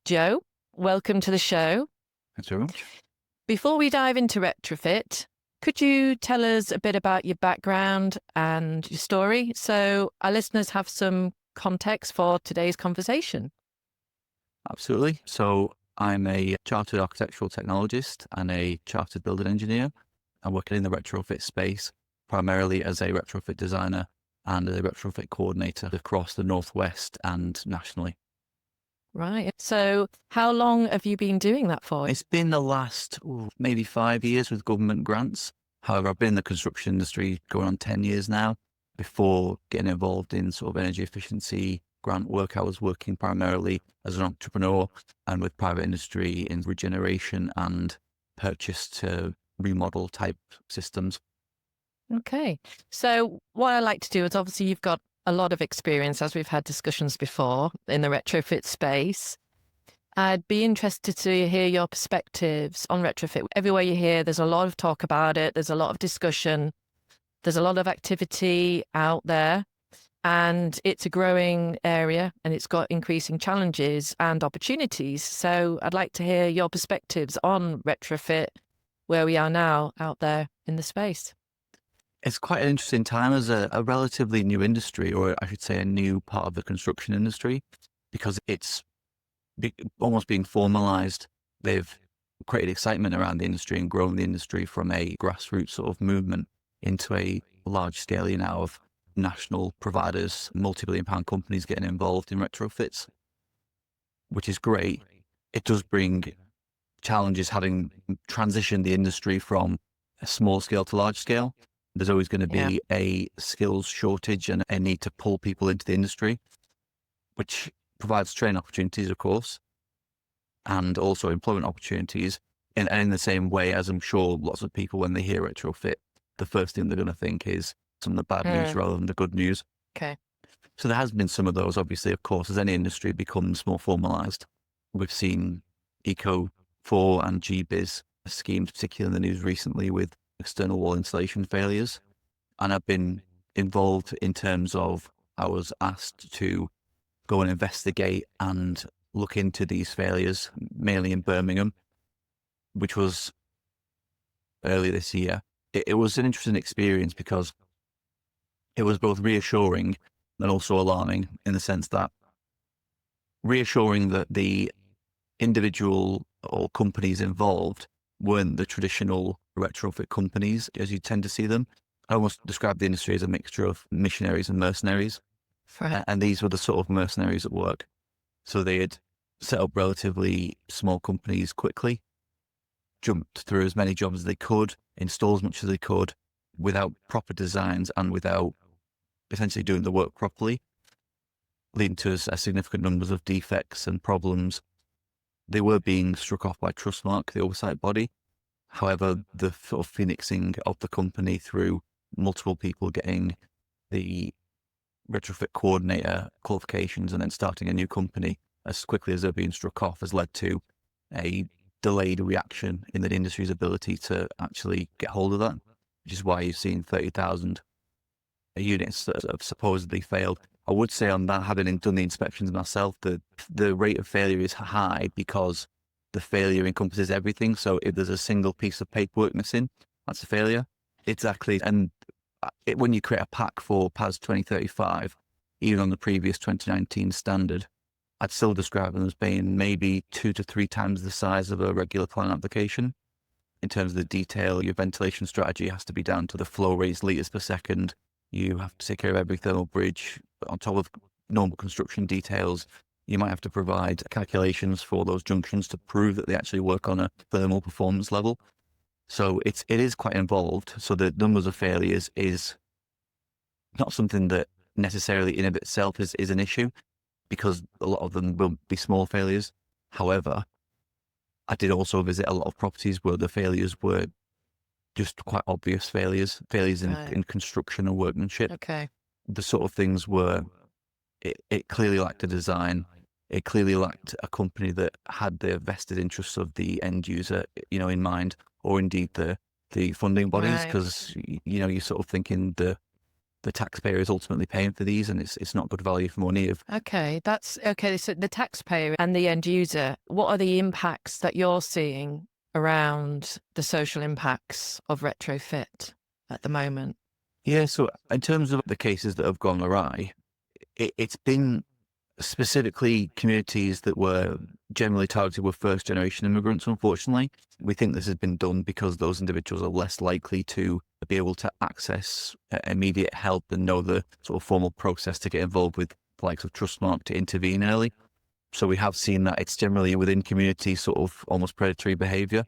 Joe, welcome to the show. Thanks very much. Before we dive into Retrofit, could you tell us a bit about your background and your story so our listeners have some context for today's conversation? Absolutely. So I'm a chartered architectural technologist and a chartered building engineer. I'm working in the retrofit space, primarily as a retrofit designer and a retrofit coordinator across the Northwest and nationally. Right. So how long have you been doing that for? It's been the last maybe 5 years with government grants. However, I've been in the construction industry going on 10 years now. Before getting involved in sort of energy efficiency grant work, I was working primarily as an entrepreneur and with private industry in regeneration and purchase to remodel type systems. Okay. So what I like to do is obviously you've got a lot of experience, as we've had discussions before, in the retrofit space. I'd be interested to hear your perspectives on retrofit. Everywhere you hear, there's a lot of talk about it. There's a lot of discussion. There's a lot of activity out there, and it's a growing area and it's got increasing challenges and opportunities. So I'd like to hear your perspectives on retrofit, where we are now out there in the space. It's quite an interesting time as a relatively new industry, or I should say a new part of the construction industry, because it's almost being formalized. They've created excitement around the industry and grown the industry from a grassroots sort of movement into a large scale now of national providers, multi-billion pound companies getting involved in retrofits, which is great. It does bring challenges having transitioned the industry from a small scale to large scale. There's always going to be a skills shortage and a need to pull people into the industry, which provides training opportunities, of course, and also employment opportunities. And in the same way, as I'm sure lots of people, when they hear retrofit, the first thing they're going to think is some of the bad news rather than the good news. Okay. So there has been some of those, obviously, of course, as any industry becomes more formalized. We've seen Eco4 and GBIS schemes, particularly in the news recently, with external wall insulation failures. And I've been involved in terms of, I was asked to go and investigate and look into these failures, mainly in Birmingham, which was early this year. It was an interesting experience because it was both reassuring and also alarming, in the sense that reassuring that the individual or companies involved weren't the traditional retrofit companies as you tend to see them. I almost describe the industry as a mixture of missionaries and mercenaries. Right. And these were the sort of mercenaries at work. So they had set up relatively small companies quickly, jumped through as many jobs as they could, installed as much as they could, without proper designs and without essentially doing the work properly, leading to a significant numbers of defects and problems. They were being struck off by TrustMark, the oversight body. However, the sort of phoenixing of the company through multiple people getting the retrofit coordinator qualifications and then starting a new company as quickly as they're being struck off has led to a delayed reaction in the industry's ability to actually get hold of that, which is why you've seen 30,000 units that have supposedly failed. I would say on that, having done the inspections myself, the rate of failure is high because the failure encompasses everything. So if there's a single piece of paperwork missing, that's a failure. Exactly. And when you create a pack for PAS 2035, even on the previous 2019 standard, I'd still describe them as being maybe 2 to 3 times the size of a regular plan application. In terms of the detail, your ventilation strategy has to be down to the flow rates, litres per second. You have to take care of every thermal bridge on top of normal construction details. You might have to provide calculations for those junctions to prove that they actually work on a thermal performance level. So it is quite involved. So the numbers of failures is not something that necessarily in of itself is an issue, because a lot of them will be small failures. However, I did also visit a lot of properties where the failures were just quite obvious failures in construction and workmanship. Okay. The sort of things where it clearly lacked a design. It clearly lacked a company that had the vested interests of the end user, in mind, or indeed the funding bodies. Right. Because, you're sort of thinking the the taxpayer is ultimately paying for these, and it's not good value for money. Okay, that's okay. So the taxpayer and the end user, what are the impacts that you're seeing around the social impacts of retrofit at the moment? Yeah, so in terms of the cases that have gone awry, it's been specifically communities that were generally targeted with first generation immigrants, unfortunately. We think this has been done because those individuals are less likely to be able to access immediate help and know the sort of formal process to get involved with the likes of TrustMark to intervene early. So we have seen that it's generally within communities sort of almost predatory behaviour.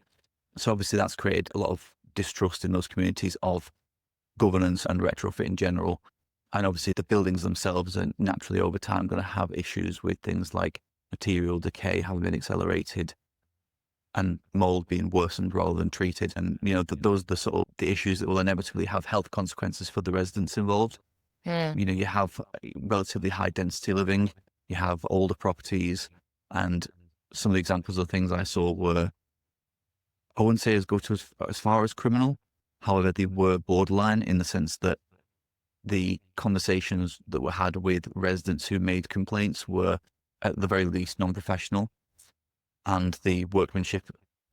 So obviously that's created a lot of distrust in those communities of governance and retrofit in general. And obviously the buildings themselves are naturally over time going to have issues with things like material decay having been accelerated and mould being worsened rather than treated. And, those are the sort of the issues that will inevitably have health consequences for the residents involved. Yeah. You have relatively high density living, you have older properties, and some of the examples of things I saw were, I wouldn't say go to as far as criminal. However, they were borderline in the sense that the conversations that were had with residents who made complaints were at the very least non-professional, and the workmanship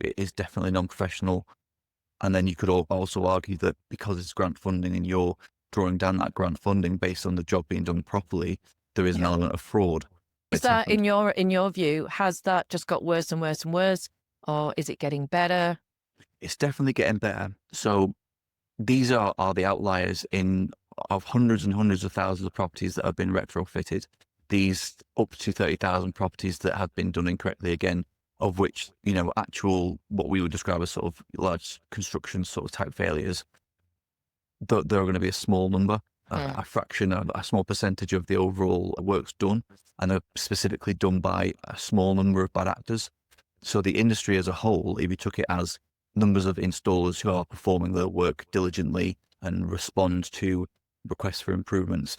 is definitely non-professional. And then you could also argue that because it's grant funding and you're drawing down that grant funding based on the job being done properly, there is an element of fraud. Is that in your view, has that just got worse and worse and worse, or is it getting better? It's definitely getting better. So these are the outliers of hundreds and hundreds of thousands of properties that have been retrofitted. These up to 30,000 properties that have been done incorrectly again, of which, actual, what we would describe as sort of large construction sort of type failures, there are going to be a small number, a fraction, a small percentage of the overall works done, and are specifically done by a small number of bad actors. So the industry as a whole, if you took it as numbers of installers who are performing their work diligently and respond to requests for improvements,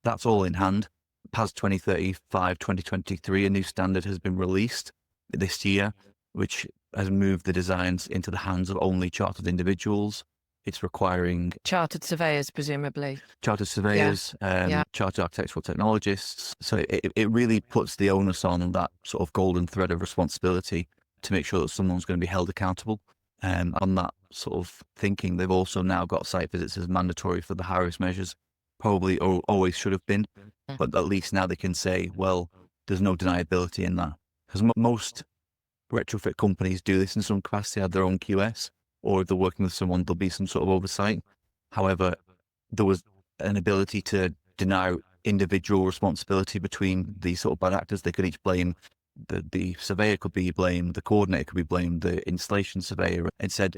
that's all in hand. PAS 2035, 2023, a new standard has been released this year, which has moved the designs into the hands of only chartered individuals. It's requiring Chartered surveyors, presumably. chartered surveyors, chartered architectural technologists. So it really puts the onus on that sort of golden thread of responsibility to make sure that someone's going to be held accountable. On that sort of thinking, they've also now got site visits as mandatory for the high-risk measures. Probably always should have been, but at least now they can say, well, there's no deniability in that. Because most retrofit companies do this in some capacity, have their own QS, or if they're working with someone, there'll be some sort of oversight. However, there was an ability to deny individual responsibility between these sort of bad actors. They could each blame the surveyor, could be blamed, the coordinator could be blamed, the installation surveyor. Instead,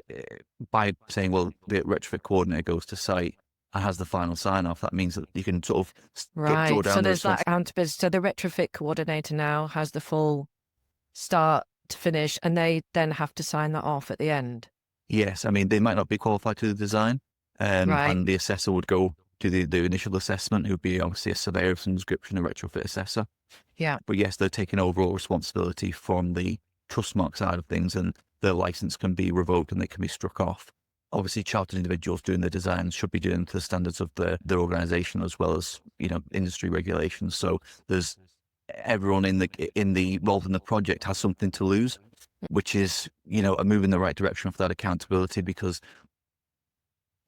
by saying, well, the retrofit coordinator goes to site and has the final sign off, that means that you can sort of draw down. So there's that accountability. So the retrofit coordinator now has the full start to finish, and they then have to sign that off at the end. Yes, I mean, they might not be qualified to the design, and the assessor would go do the initial assessment, who would be obviously a surveyor of some description, a retrofit assessor. Yeah. But yes, they're taking overall responsibility from the TrustMark side of things, and their license can be revoked and they can be struck off. Obviously, chartered individuals doing the designs should be doing to the standards of their organisation, as well as, industry regulations. So there's everyone involved in the project has something to lose, which is, a move in the right direction for that accountability, because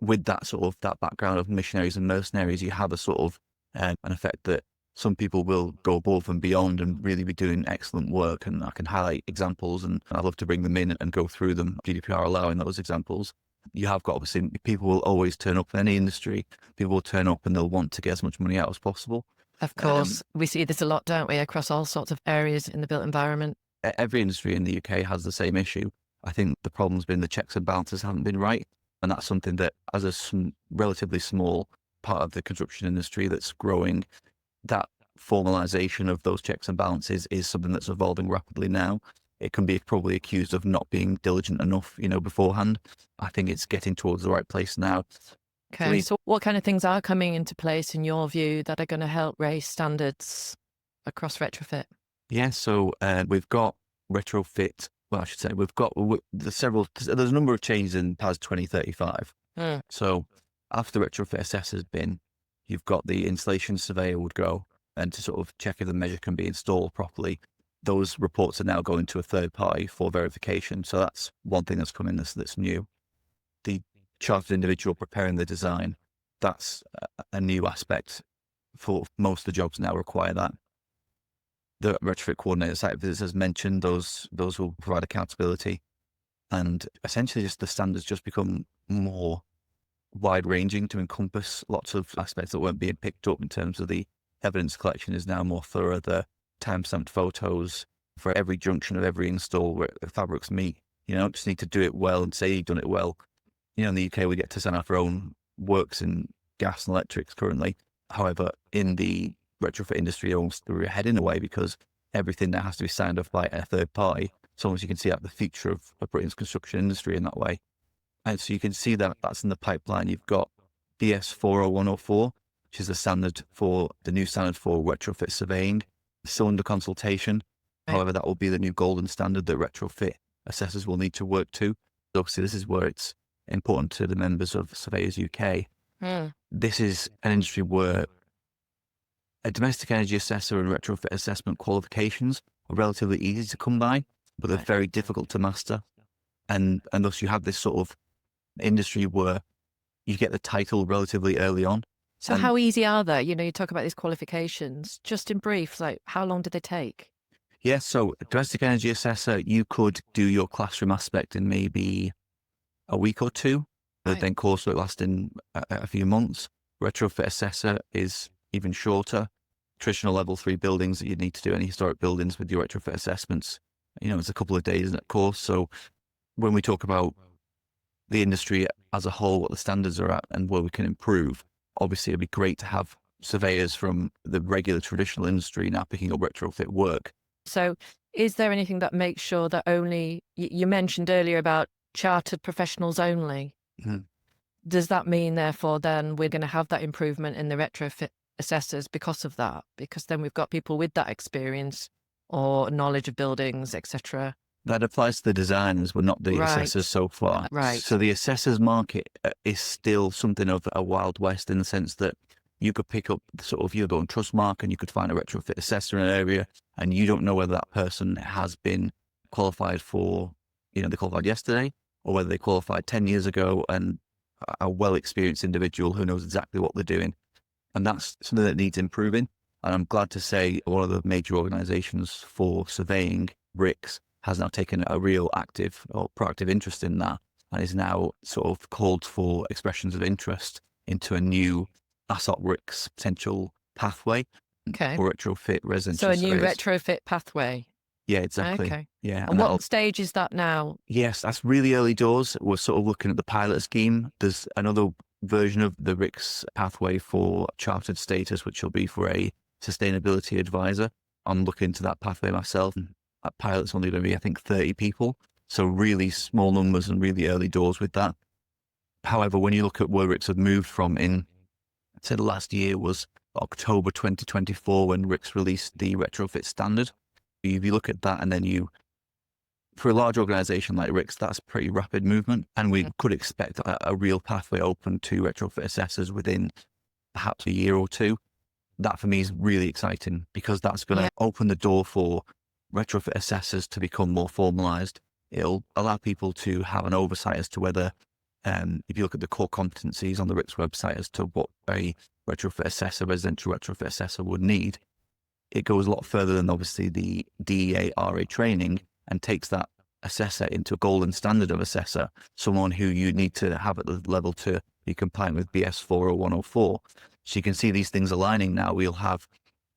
with that sort of that background of missionaries and mercenaries, you have a sort of an effect that some people will go above and beyond and really be doing excellent work. And I can highlight examples, and I'd love to bring them in and go through them, GDPR allowing those examples. You have got, obviously, people will always turn up in any industry. People will turn up and they'll want to get as much money out as possible. Of course. We see this a lot, don't we, across all sorts of areas in the built environment. Every industry in the UK has the same issue. I think the problem's been the checks and balances haven't been right. And that's something that, as a relatively small part of the construction industry that's growing, that formalization of those checks and balances is something that's evolving rapidly now. It can be probably accused of not being diligent enough, beforehand. I think it's getting towards the right place now. Okay, so what kind of things are coming into place in your view that are going to help raise standards across retrofit? Yeah, so we've got retrofit. Well, I should say there's a number of changes in PAS 2035. So after the retrofit assessor's bin, you've got the installation surveyor would go and to sort of check if the measure can be installed properly. Those reports are now going to a third party for verification. So that's one thing that's come in that's new. The chartered individual preparing the design, that's a new aspect for most of the jobs now require that. The retrofit coordinator site visits, as mentioned, those will provide accountability, and essentially just the standards just become more wide ranging to encompass lots of aspects that weren't being picked up in terms of the evidence collection is now more thorough. The time-stamped photos for every junction of every install where the fabrics meet. You know, just need to do it well and say you've done it well. You know, in the UK, we get to sign off our own works in gas and electrics currently. However, in the retrofit industry, almost we're ahead in a way because everything now has to be signed off by a third party. So as you can see out the future of Britain's construction industry in that way. And so you can see that that's in the pipeline. You've got BS 40104, which is the new standard for retrofit surveying, still under consultation. Right. However, that will be the new golden standard that retrofit assessors will need to work to. Obviously, this is where it's important to the members of Surveyors UK. This is an industry where a domestic energy assessor and retrofit assessment qualifications are relatively easy to come by, but they're very difficult to master. And thus you have this sort of industry where you get the title relatively early on. So how easy are they? You know, you talk about these qualifications, just in brief, like how long do they take? Yes, so a domestic energy assessor, you could do your classroom aspect in maybe a week or two, Right. then coursework lasting a few months. Retrofit assessor is even shorter. Traditional level 3 buildings that you need to do, any historic buildings with your retrofit assessments, you know, it's a couple of days in that course. So when we talk about the industry as a whole, what the standards are at and where we can improve, obviously it'd be great to have surveyors from the regular traditional industry now picking up retrofit work. So is there anything that makes sure that only, you mentioned earlier about chartered professionals only. Mhm. Does that mean, therefore, then we're going to have that improvement in the retrofit assessors because of that? Because then we've got people with that experience or knowledge of buildings, etc. That applies to the designers, but not the Right. assessors so far. Right. So the assessors market is still something of a wild west in the sense that you could pick up you go on TrustMark and you could find a retrofit assessor in an area and you don't know whether that person has been qualified for, you know, they qualified yesterday or whether they qualified 10 years ago and a well-experienced individual who knows exactly what they're doing. And that's something that needs improving. And I'm glad to say one of the major organizations for surveying, RICS, has now taken a real active or proactive interest in that and is now sort of called for expressions of interest into a new ASOP RICS potential pathway for retrofit residential So a new surveyors. retrofit pathway. Yeah, exactly. Okay. Yeah. And what stage is that now? Yes, that's really early doors. We're sort of looking at the pilot scheme. There's another version of the RICS pathway for chartered status, which will be for a sustainability advisor. I'm looking into that pathway myself. That pilot's only going to be, I think, 30 people. So really small numbers and really early doors with that. However, when you look at where RICS have moved from in, I'd say the last year was October 2024 when RICS released the retrofit standard. If you look at that and then for a large organization like RICS, that's pretty rapid movement. And we could expect a real pathway open to retrofit assessors within perhaps a year or two. That for me is really exciting because that's going to open the door for retrofit assessors to become more formalized. It'll allow people to have an oversight as to whether, if you look at the core competencies on the RICS website as to what a retrofit assessor, residential retrofit assessor would need, it goes a lot further than obviously the DEA RA training and takes that assessor into a golden standard of assessor, someone who you need to have at the level to be compliant with BS 40104. So you can see these things aligning now. We'll have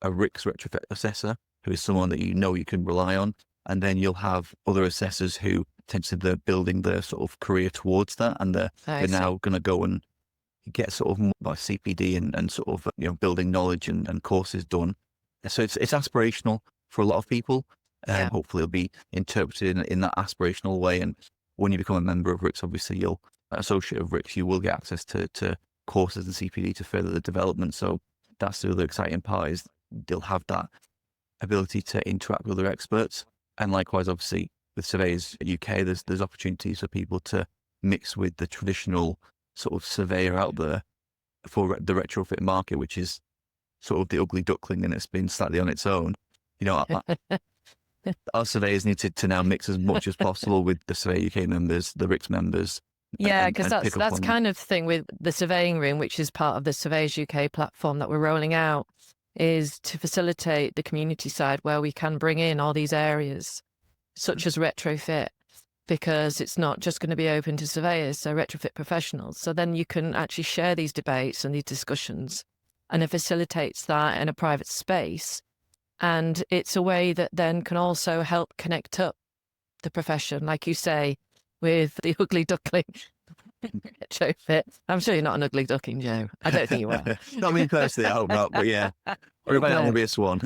a RICS retrofit assessor who is someone that you know you can rely on. And then you'll have other assessors who potentially they're building their sort of career towards that. And they're now going to go and get sort of more like CPD and sort of, you know, building knowledge and courses done. So it's aspirational for a lot of people. Hopefully it'll be interpreted in that aspirational way. And when you become a member of RICS, obviously you'll associate of RICS, you will get access to courses and CPD to further the development. So that's the other exciting part is they'll have that ability to interact with other experts. And likewise, obviously with Surveyors UK, there's opportunities for people to mix with the traditional sort of surveyor out there for the retrofit market, which is sort of the ugly duckling and it's been slightly on its own. Our surveyors need to now mix as much as possible with the Surveyor UK members, the RICS members. Yeah, because pick up that's on kind of thing with the surveying room, which is part of the Surveyors UK platform that we're rolling out, is to facilitate the community side where we can bring in all these areas, such as retrofit, because it's not just going to be open to surveyors, so retrofit professionals. So then you can actually share these debates and these discussions, and it facilitates that in a private space. And it's a way that then can also help connect up the profession, like you say, with the ugly duckling retrofit. I'm sure you're not an ugly duckling, Joe. I don't think you are. Not me personally, I hope not, but yeah. Or if I want to be a swan.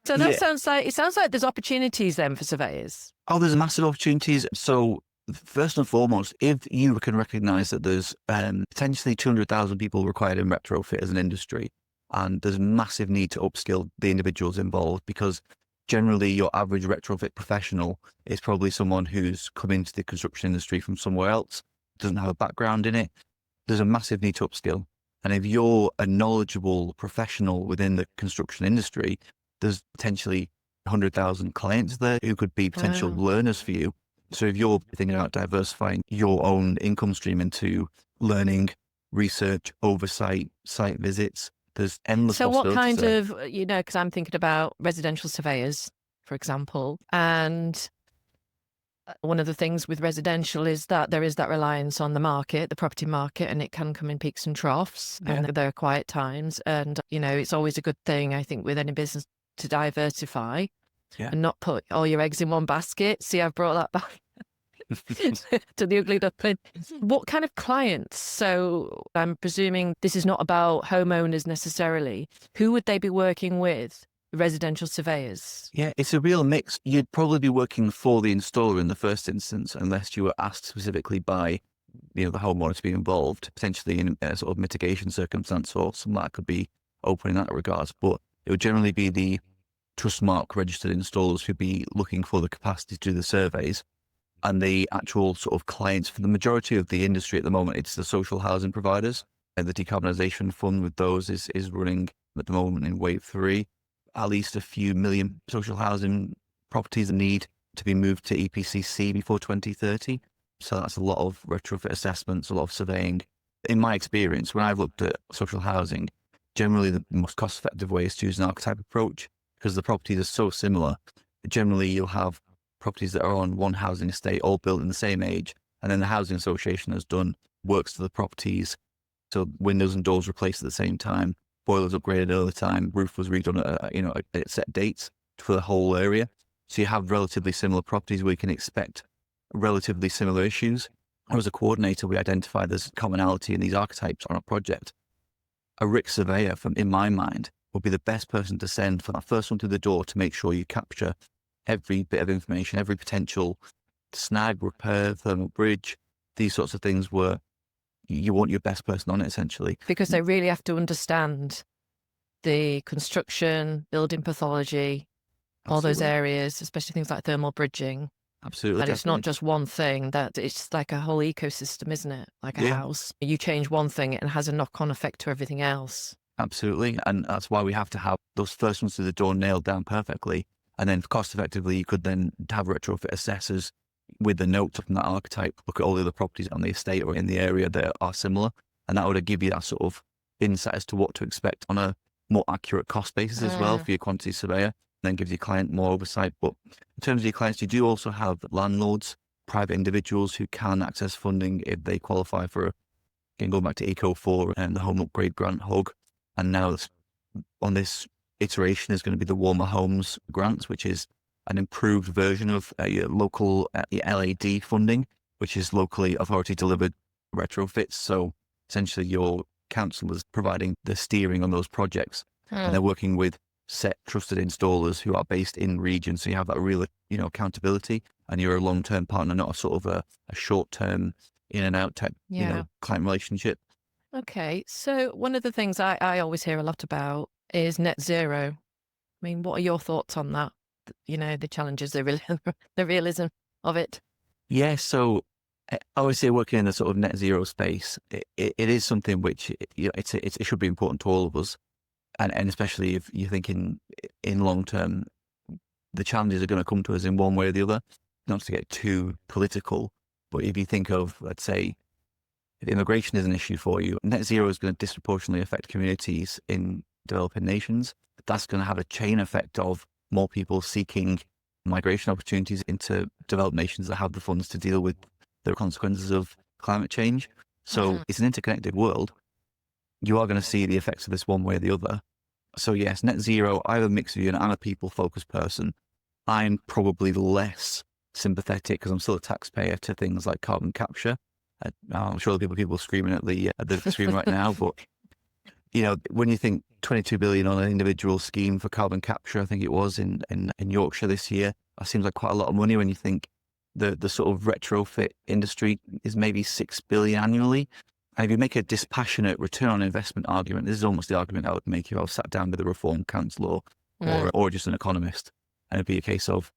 So that sounds like there's opportunities then for surveyors. Oh, there's massive opportunities. So first and foremost, if you can recognise that there's potentially 200,000 people required in retrofit as an industry, and there's a massive need to upskill the individuals involved, because generally your average retrofit professional is probably someone who's come into the construction industry from somewhere else, doesn't have a background in it. There's a massive need to upskill. And if you're a knowledgeable professional within the construction industry, there's potentially 100,000 clients there who could be potential learners for you. So if you're thinking about diversifying your own income stream into learning, research, oversight, site visits, there's endless possibilities. So what kind there. of, because I'm thinking about residential surveyors, for example, and one of the things with residential is that there is that reliance on the market, the property market, and it can come in peaks and troughs, and there are quiet times. And, it's always a good thing, I think, with any business to diversify and not put all your eggs in one basket. See, I've brought that back to the ugly duckling. What kind of clients? So I'm presuming this is not about homeowners necessarily. Who would they be working with? Residential surveyors? Yeah, it's a real mix. You'd probably be working for the installer in the first instance, unless you were asked specifically by the homeowner to be involved, potentially in a sort of mitigation circumstance, or something that could be open in that regards. But it would generally be the TrustMark registered installers who'd be looking for the capacity to do the surveys. And the actual sort of clients for the majority of the industry at the moment, it's the social housing providers. And the decarbonisation fund with those is running at the moment in wave 3. At least a few million social housing properties need to be moved to EPCC before 2030. So that's a lot of retrofit assessments, a lot of surveying. In my experience, when I've looked at social housing, generally the most cost-effective way is to use an archetype approach, because the properties are so similar. Generally, you'll have properties that are on one housing estate, all built in the same age, and then the housing association has done works to the properties. So windows and doors replaced at the same time, boilers upgraded all the time, roof was redone at set dates for the whole area. So you have relatively similar properties where you can expect relatively similar issues. Or as a coordinator, we identify there's commonality in these archetypes on a project. A RIC surveyor, in my mind, would be the best person to send for that first one through the door to make sure you capture every bit of information, every potential snag, repair, thermal bridge, these sorts of things where you want your best person on it, essentially. Because they really have to understand the construction, building pathology, all those areas, especially things like thermal bridging. Absolutely. And it's not just one thing, that it's like a whole ecosystem, isn't it? Like a house. You change one thing, it has a knock-on effect to everything else. Absolutely. And that's why we have to have those first ones through the door nailed down perfectly. And then cost effectively, you could then have retrofit assessors with the notes from that archetype, look at all the other properties on the estate or in the area that are similar. And that would give you that sort of insight as to what to expect on a more accurate cost basis as well for your quantity surveyor, and then gives your client more oversight. But in terms of your clients, you do also have landlords, private individuals who can access funding if they qualify for, again, going back to Eco4 and the home upgrade grant hug. And now on this iteration is going to be the Warmer Homes grants, which is an improved version of your local your LAD funding, which is locally authority delivered retrofits. So essentially your council is providing the steering on those projects, and they're working with set trusted installers who are based in region. So you have that real, accountability, and you're a long-term partner, not a sort of a short-term in and out type, client relationship. Okay. So one of the things I always hear a lot about is net zero. I mean, what are your thoughts on that? The challenges, the realism of it. Yeah. So I would say working in the sort of net zero space, it is something which, it should be important to all of us. And especially if you're thinking in long term, the challenges are going to come to us in one way or the other. Not to get too political, but if you think of, let's say, if immigration is an issue for you, net zero is going to disproportionately affect communities in developing nations. That's going to have a chain effect of more people seeking migration opportunities into developed nations that have the funds to deal with the consequences of climate change. So it's an interconnected world. You are going to see the effects of this one way or the other. So yes, net zero, I have a mixed view and I'm a people-focused person. I'm probably less sympathetic because I'm still a taxpayer to things like carbon capture. I'm sure there'll be people screaming at the screen right now, but when you think 22 billion on an individual scheme for carbon capture, I think it was in Yorkshire this year, that seems like quite a lot of money when you think the sort of retrofit industry is maybe 6 billion annually. And if you make a dispassionate return on investment argument, this is almost the argument I would make if I was sat down with a reform councillor or just an economist. And it'd be a case of,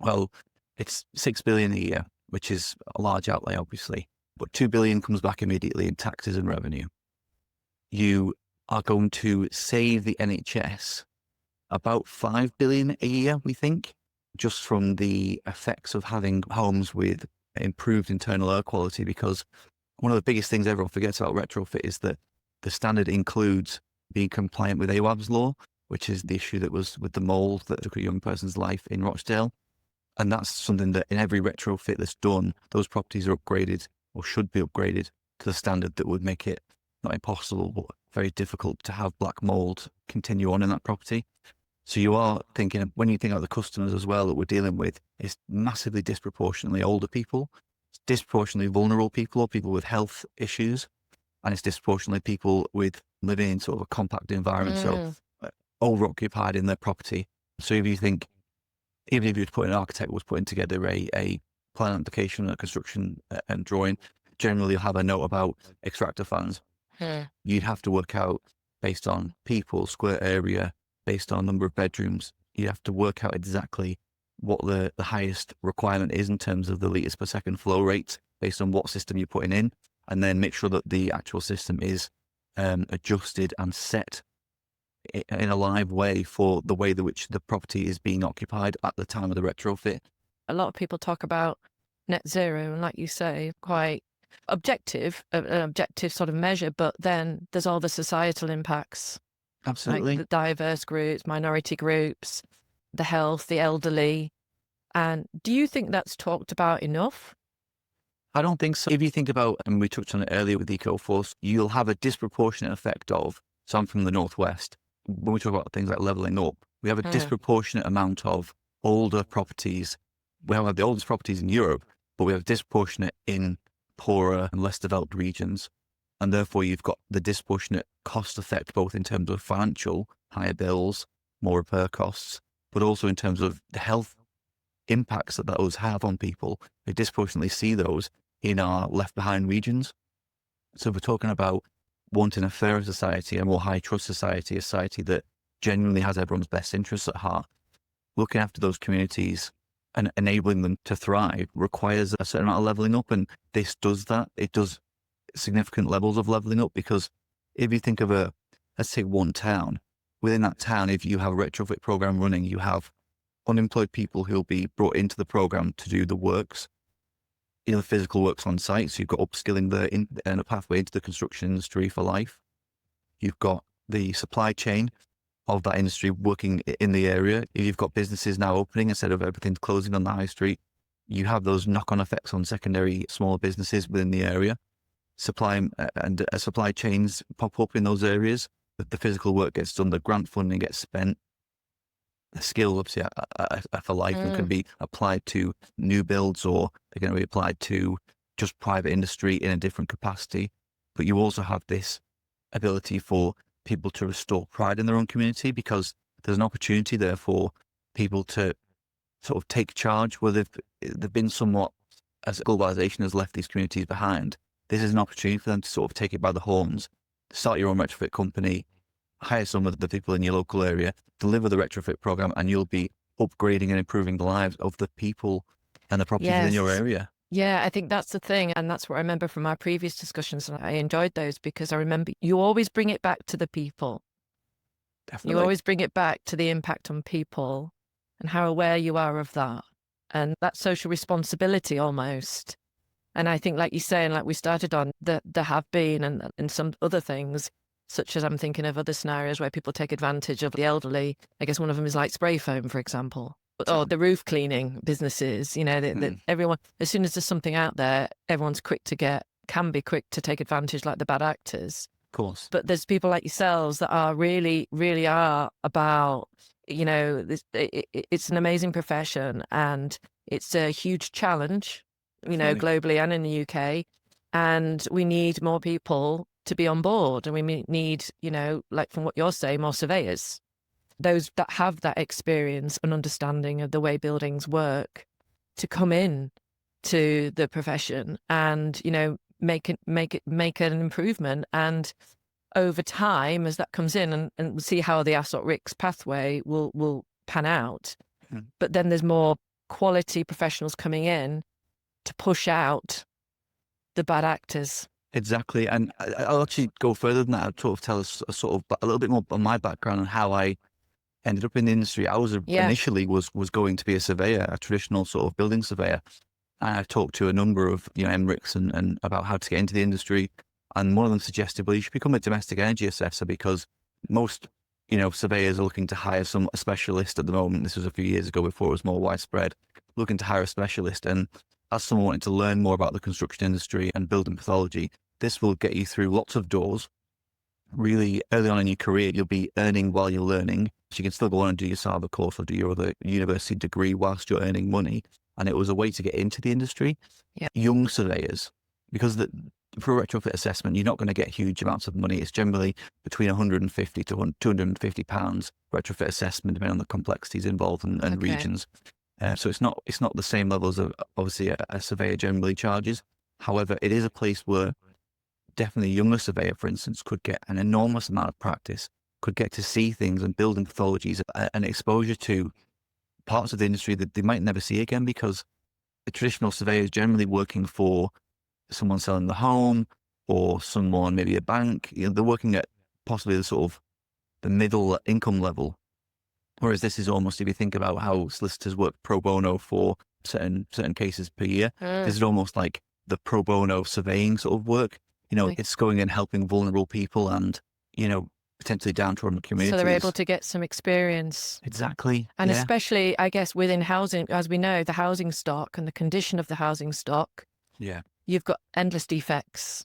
well, it's 6 billion a year, which is a large outlay, obviously, but 2 billion comes back immediately in taxes and revenue. You are going to save the NHS about 5 billion a year, we think, just from the effects of having homes with improved internal air quality, because one of the biggest things everyone forgets about retrofit is that the standard includes being compliant with Awaab's law, which is the issue that was with the mould that took a young person's life in Rochdale. And that's something that in every retrofit that's done, those properties are upgraded or should be upgraded to the standard that would make it not impossible, but very difficult to have black mould continue on in that property. So you are thinking, when you think about the customers as well that we're dealing with, it's massively disproportionately older people, it's disproportionately vulnerable people or people with health issues, and it's disproportionately people with living in sort of a compact environment, so over-occupied in their property. So if you think, even if an architect was putting together a plan application, a construction and drawing, generally you'll have a note about extractor fans. You'd have to work out based on people, square area, based on number of bedrooms. You have to work out exactly what the highest requirement is in terms of the litres per second flow rate based on what system you're putting in, and then make sure that the actual system is adjusted and set in a live way for the way in which the property is being occupied at the time of the retrofit. A lot of people talk about net zero, and like you say, quite objective, an objective sort of measure, but then there's all the societal impacts. Absolutely. Like the diverse groups, minority groups, the health, the elderly. And do you think that's talked about enough? I don't think so. If you think about, and we touched on it earlier with Eco4, you'll have a disproportionate effect of, so I'm from the Northwest, when we talk about things like levelling up, we have a disproportionate amount of older properties. We have the oldest properties in Europe, but we have disproportionate in poorer and less developed regions. And therefore you've got the disproportionate cost effect, both in terms of financial, higher bills, more repair costs, but also in terms of the health impacts that those have on people. We disproportionately see those in our left behind regions. So if we're talking about wanting a fairer society, a more high trust society, a society that genuinely has everyone's best interests at heart, looking after those communities and enabling them to thrive requires a certain amount of levelling up. And this does that. It does significant levels of levelling up, because if you think of let's say one town, within that town, if you have a retrofit program running, you have unemployed people who'll be brought into the program to do the works, the physical works on site. So you've got upskilling there and a pathway into the construction industry for life. You've got the supply chain of that industry working in the area. If you've got businesses now opening instead of everything closing on the high street, you have those knock-on effects on secondary smaller businesses within the area. Supply chains pop up in those areas. The physical work gets done, the grant funding gets spent. The skills obviously are for life and can be applied to new builds, or they're going to be applied to just private industry in a different capacity. But you also have this ability for people to restore pride in their own community, because there's an opportunity there for people to sort of take charge where they've been somewhat, as globalization has left these communities behind. This is an opportunity for them to sort of take it by the horns, start your own retrofit company, hire some of the people in your local area, deliver the retrofit program, and you'll be upgrading and improving the lives of the people and the properties in your area. Yeah, I think that's the thing. And that's what I remember from our previous discussions. And I enjoyed those because I remember you always bring it back to the people. You Definitely. always bring it back to the impact on people and how aware you are of that and that social responsibility almost. And I think, like you say, and like we started on, there have been and some other things, such as I'm thinking of other scenarios where people take advantage of the elderly. I guess one of them is like spray foam, for example, or the roof cleaning businesses. You know, that everyone, as soon as there's something out there, everyone's can be quick to take advantage, like the bad actors. Of course. But there's people like yourselves that are really, really are about, you know, it's an amazing profession and it's a huge challenge, you know, Definitely. globally and in the UK. And we need more people to be on board. And we need, you know, like from what you're saying, more surveyors, those that have that experience and understanding of the way buildings work to come in to the profession and, you know, make an improvement. And over time, as that comes in, and we'll see how the Ascot Ricks pathway will pan out. But then there's more quality professionals coming in to push out the bad actors. Exactly. And I'll actually go further than that. I'll sort of tell us a little bit more on my background and how I ended up in the industry. I was initially was going to be a surveyor, a traditional sort of building surveyor. And I've talked to a number of, you know, MRICs and about how to get into the industry. And one of them suggested, well, you should become a domestic energy assessor because most, you know, surveyors are looking to hire a specialist at the moment. This was a few years ago before it was more widespread, looking to hire a specialist. And as someone wanting to learn more about the construction industry and building pathology, this will get you through lots of doors. Really early on in your career, you'll be earning while you're learning. So you can still go on and do your SAVA course or do your other university degree whilst you're earning money. And it was a way to get into the industry. Yeah. Young surveyors, because for a retrofit assessment, you're not going to get huge amounts of money. It's generally between 150 to 250 pounds retrofit assessment, depending on the complexities involved and regions. So it's not the same levels of obviously a surveyor generally charges. However, it is a place where definitely a younger surveyor, for instance, could get an enormous amount of practice, could get to see things and building pathologies and exposure to parts of the industry that they might never see again, because the traditional surveyor is generally working for someone selling the home or someone, maybe a bank. You know, they're working at possibly the sort of the middle income level. Whereas this is almost, if you think about how solicitors work pro bono for certain cases per year, this is almost like the pro bono surveying sort of work. You know, it's going and helping vulnerable people and, you know, potentially downtrodden communities. So they're able to get some experience. Exactly. And especially, I guess, within housing, as we know, the housing stock and the condition of the housing stock. Yeah. You've got endless defects,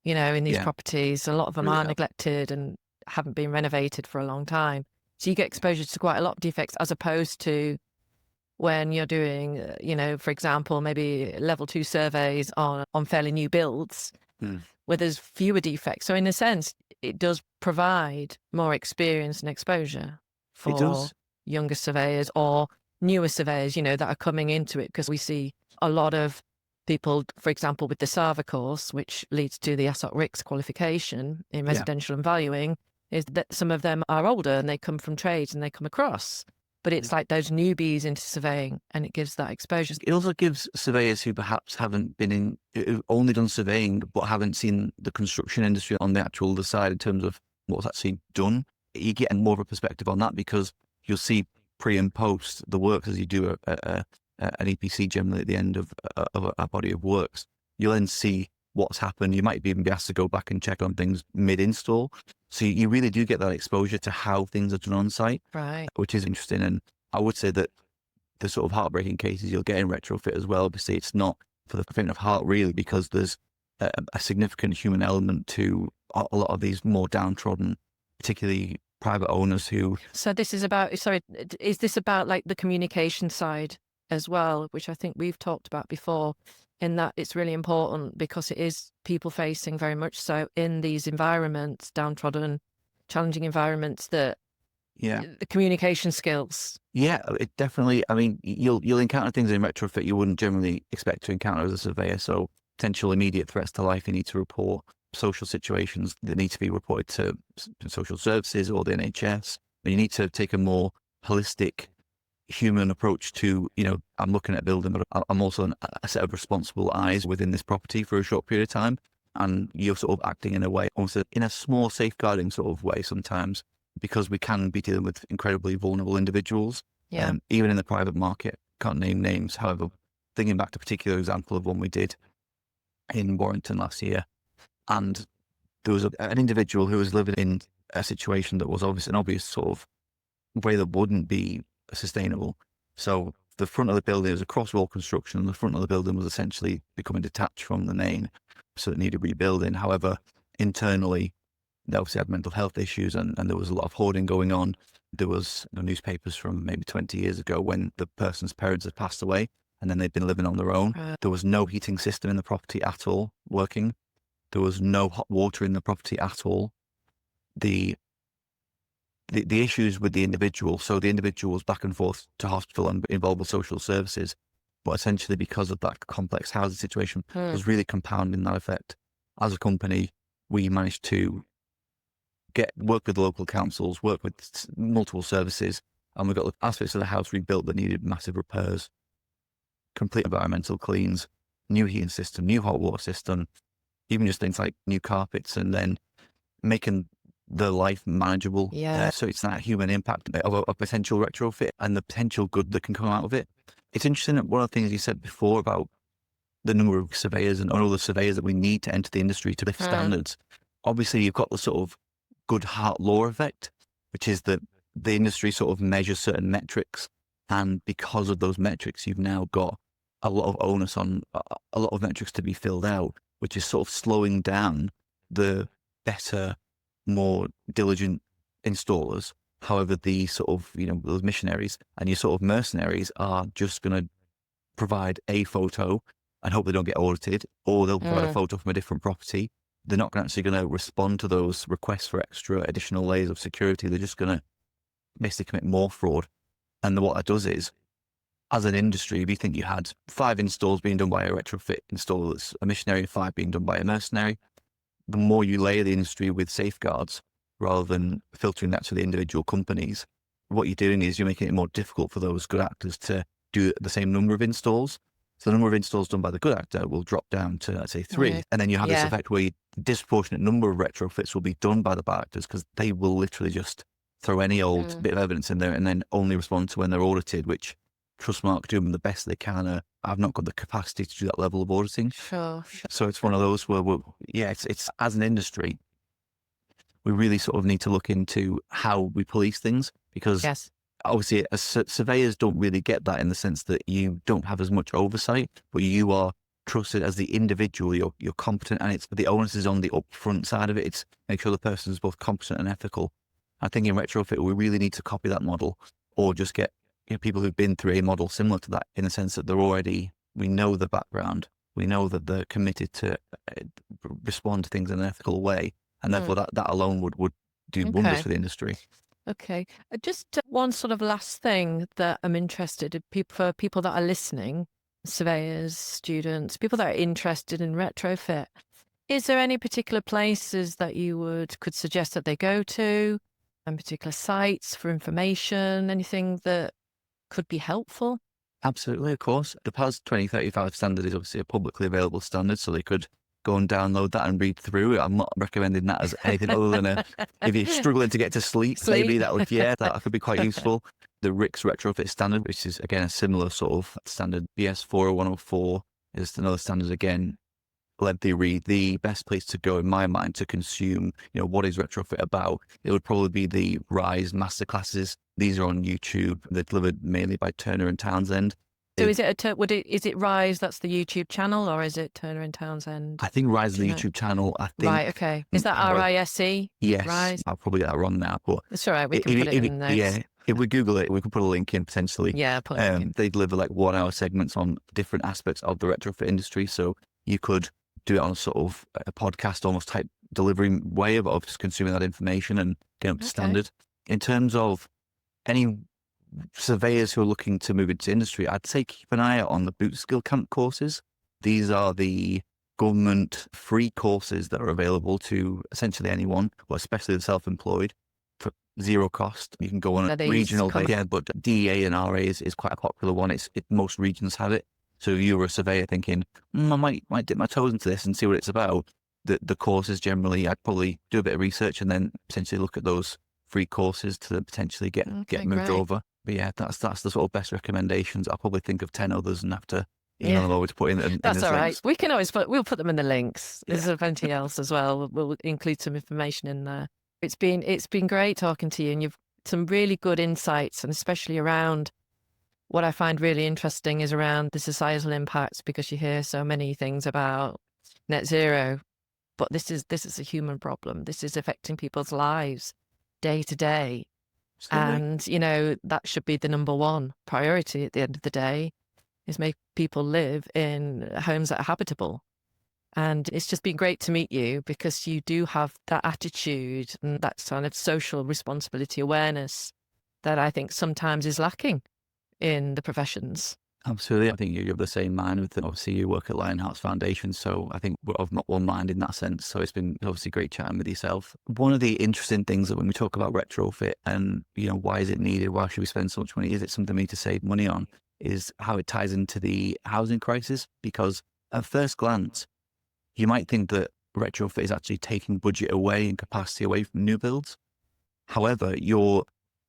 you know, in these properties. A lot of them are neglected and haven't been renovated for a long time. So you get exposure to quite a lot of defects, as opposed to when you're doing, you know, for example, maybe level 2 surveys on fairly new builds where there's fewer defects. So in a sense, it does provide more experience and exposure for younger surveyors or newer surveyors, you know, that are coming into it, because we see a lot of people, for example, with the SAVA course, which leads to the Ascot Ricks qualification in residential and valuing, is that some of them are older and they come from trades and they come across. But it's like those newbies into surveying, and it gives that exposure. It also gives surveyors who perhaps haven't been who've only done surveying, but haven't seen the construction industry on the actual other side in terms of what's actually done. You get more of a perspective on that, because you'll see pre and post the works as you do an EPC generally at the end of a body of works. You'll then see what's happened. You might even be asked to go back and check on things mid-install. So you really do get that exposure to how things are done on site, right? Which is interesting. And I would say that the sort of heartbreaking cases you'll get in retrofit as well, obviously it's not for the faint of heart really, because there's a significant human element to a lot of these more downtrodden, particularly private owners who... So this is about, sorry, is this about like the communication side as well, which I think we've talked about before, in that it's really important because it is people facing very much so in these environments, downtrodden, challenging environments, that the communication skills. Yeah, it definitely, I mean, you'll encounter things in retrofit you wouldn't generally expect to encounter as a surveyor. So potential immediate threats to life you need to report, social situations that need to be reported to social services or the NHS. And you need to take a more holistic, human approach to, I'm looking at a building, but I'm also a set of responsible eyes within this property for a short period of time. And you're sort of acting in a way, almost in a small safeguarding sort of way sometimes, because we can be dealing with incredibly vulnerable individuals. Yeah. Even in the private market, can't name names. However, thinking back to a particular example of one we did in Warrington last year, and there was an individual who was living in a situation that was an obvious sort of way that wouldn't be sustainable. So the front of the building was a cross-wall construction. The front of the building was essentially becoming detached from the main, so it needed rebuilding. However, internally, they obviously had mental health issues, and there was a lot of hoarding going on. There was newspapers from maybe 20 years ago when the person's parents had passed away, and then they'd been living on their own. There was no heating system in the property at all working. There was no hot water in the property at all. The issues with the individual, so the individual was back and forth to hospital and involved with social services, but essentially because of that complex housing situation, was really compounding that effect. As a company, we managed to work with local councils, work with multiple services, and we got the aspects of the house rebuilt that needed massive repairs, complete environmental cleans, new heating system, new hot water system, even just things like new carpets, and then making the life manageable. Yeah. So it's that human impact of a potential retrofit and the potential good that can come out of it. It's interesting that one of the things you said before about the number of surveyors and all the surveyors that we need to enter the industry to lift standards. Obviously, you've got the sort of Goodhart law effect, which is that the industry sort of measures certain metrics. And because of those metrics, you've now got a lot of onus on a lot of metrics to be filled out, which is sort of slowing down the better, more diligent installers. However, the sort of, those missionaries and your sort of mercenaries are just going to provide a photo and hope they don't get audited, or they'll provide a photo from a different property. They're not actually going to respond to those requests for extra additional layers of security. They're just going to basically commit more fraud. And what that does is, as an industry, if you think you had 5 installs being done by a retrofit installer that's a missionary, 5 being done by a mercenary, the more you layer the industry with safeguards rather than filtering that to the individual companies, what you're doing is you're making it more difficult for those good actors to do the same number of installs. So the number of installs done by the good actor will drop down to, let's say, 3. Right. And then you have this effect where a disproportionate number of retrofits will be done by the bad actors, because they will literally just throw any old bit of evidence in there and then only respond to when they're audited, which TrustMark do them the best they can. I've not got the capacity to do that level of auditing. Sure. So it's one of those where it's as an industry, we really sort of need to look into how we police things, because obviously as surveyors don't really get that, in the sense that you don't have as much oversight, but you are trusted as the individual. You're competent, and it's the onus is on the upfront side of it. It's make sure the person is both competent and ethical. I think in retrofit, we really need to copy that model, or just get people who've been through a model similar to that, in the sense that we know the background, we know that they're committed to respond to things in an ethical way, and therefore that alone would do wonders for the industry. Okay. Just one sort of last thing that I'm interested in, for people that are listening, surveyors, students, people that are interested in retrofit. Is there any particular places that you could suggest that they go to, and particular sites for information, anything that could be helpful? Absolutely, of course. The PAS 2035 standard is obviously a publicly available standard, so they could go and download that and read through it. I'm not recommending that as anything other than if you're struggling to get to sleep, maybe that could be quite useful. The RICS retrofit standard, which is again a similar sort of standard. BS 40104 is another standard again. Lengthy read. The best place to go, in my mind, to consume, what is retrofit about, it would probably be the RISE masterclasses. These are on YouTube. They're delivered mainly by Turner and Townsend. So is it RISE, that's the YouTube channel, or is it Turner and Townsend? I think RISE is the YouTube channel, I think. Right, okay. Is that RISE? Yes. RISE? I'll probably get that wrong now, but it's all right, we can put it in there. Yeah, if we Google it, we could put a link in potentially. Yeah, put a link in. They deliver like 1-hour segments on different aspects of the retrofit industry, so you could do it on a sort of a podcast almost type delivery way of just consuming that information and getting up to standard. In terms of any surveyors who are looking to move into industry, I'd say keep an eye out on the Boot Skill Camp courses. These are the government free courses that are available to essentially anyone, well, especially the self-employed. for zero cost. You can go on Are a these regional base. Yeah, but DEA and RA is quite a popular one. Most regions have it. So if you were a surveyor thinking, I might dip my toes into this and see what it's about, the courses generally, I'd probably do a bit of research and then potentially look at those free courses to potentially get moved great. over. But yeah, that's the sort of best recommendations. I'll probably think of 10 others and have to email them over to put in That's as all right. links. We can always we'll put them in the links. There's plenty else as well. We'll include some information in there. It's been great talking to you, and you've some really good insights, and especially around what I find really interesting is around the societal impacts, because you hear so many things about net zero, but this is a human problem. This is affecting people's lives day to day. Absolutely. And, that should be the number one priority at the end of the day, is make people live in homes that are habitable. And it's just been great to meet you, because you do have that attitude and that kind of social responsibility awareness that I think sometimes is lacking in the professions. Absolutely. I think you have the same mind with obviously you work at Lionheart's Foundation. So I think we're of one mind in that sense. So it's been obviously great chatting with yourself. One of the interesting things that when we talk about retrofit and, why is it needed? Why should we spend so much money? Is it something we need to save money on? Is how it ties into the housing crisis. Because at first glance, you might think that retrofit is actually taking budget away and capacity away from new builds. However, your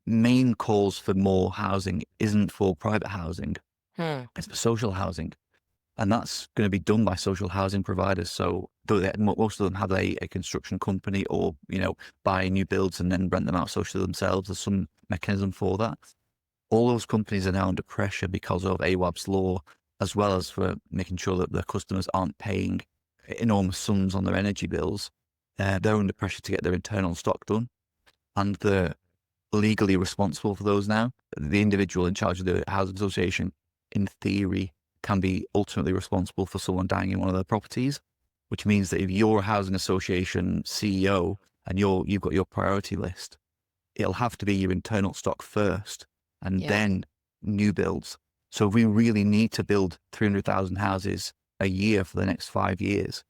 main calls for more housing isn't for private housing. It's for social housing. And that's going to be done by social housing providers. So most of them have a construction company or, buy new builds and then rent them out socially themselves. There's some mechanism for that. All those companies are now under pressure because of Awaab's law, as well as for making sure that their customers aren't paying enormous sums on their energy bills. They're under pressure to get their internal stock done. And they're legally responsible for those now. The individual in charge of the housing association, in theory, can be ultimately responsible for someone dying in one of their properties, which means that if you're a housing association CEO and you've got your priority list, it'll have to be your internal stock first and then new builds. So if we really need to build 300,000 houses a year for the next 5 years,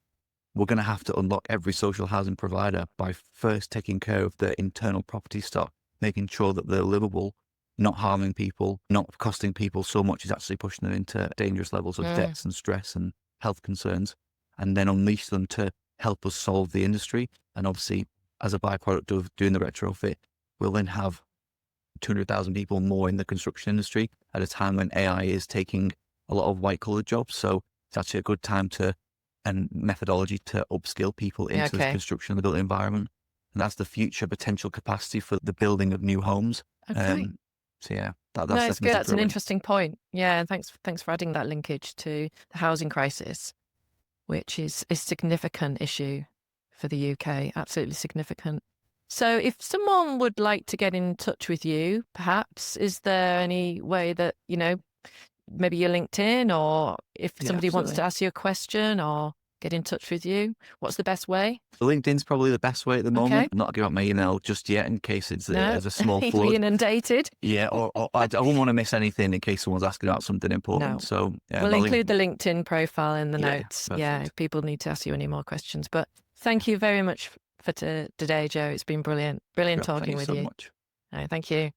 we're going to have to unlock every social housing provider by first taking care of their internal property stock, making sure that they're livable, not harming people, not costing people so much is actually pushing them into dangerous levels of debts and stress and health concerns, and then unleash them to help us solve the industry. And obviously, as a byproduct of doing the retrofit, we'll then have 200,000 people more in the construction industry at a time when AI is taking a lot of white-collar jobs. So it's actually a good time and methodology to upskill people into the construction of the built environment. And that's the future potential capacity for the building of new homes. So yeah, that's it's good. That's an interesting point. Yeah, and thanks for adding that linkage to the housing crisis, which is a significant issue for the UK. Absolutely significant. So if someone would like to get in touch with you, perhaps, is there any way that, maybe your LinkedIn, or if somebody wants to ask you a question or get in touch with you, what's the best way? LinkedIn's probably the best way at the moment. I'm not giving out my email just yet in case there's a small flood. Be inundated. Yeah, or I wouldn't want to miss anything in case someone's asking about something important. No. So we'll include the LinkedIn profile in the notes. Perfect. Yeah, if people need to ask you any more questions. But thank you very much for today, Joe. It's been brilliant. Brilliant talking with you. Thank you so much. Thank you.